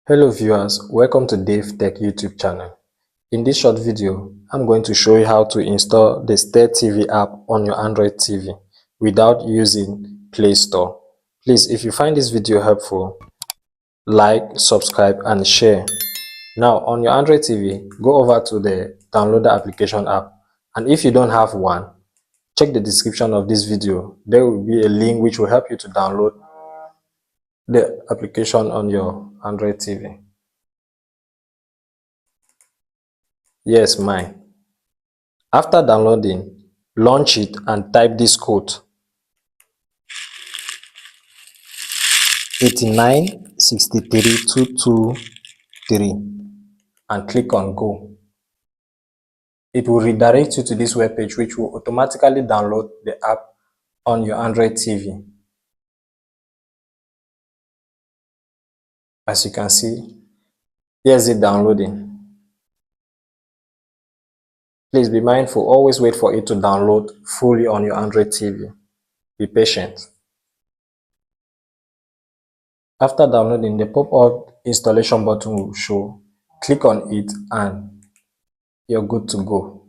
Hello viewers, welcome to DaveTech YouTube channel. In this short video, I'm going to show you how to install the STIRR TV app on your Android TV without using Play Store. Please, if you find this video helpful, like, subscribe and share. Now on your Android TV, go over to the download the application app, and if you don't have one, check the description of this video. There will be a link which will help you to download the application on your Android TV. Yes, mine. After downloading, launch it and type this code 8963223 and click on go. It will redirect you to this web page which will automatically download the app on your Android TV. As you can see, here's it downloading. Please be mindful, always wait for it to download fully on your Android TV. Be patient. After downloading, the pop-up installation button will show. Click on it and you're good to go.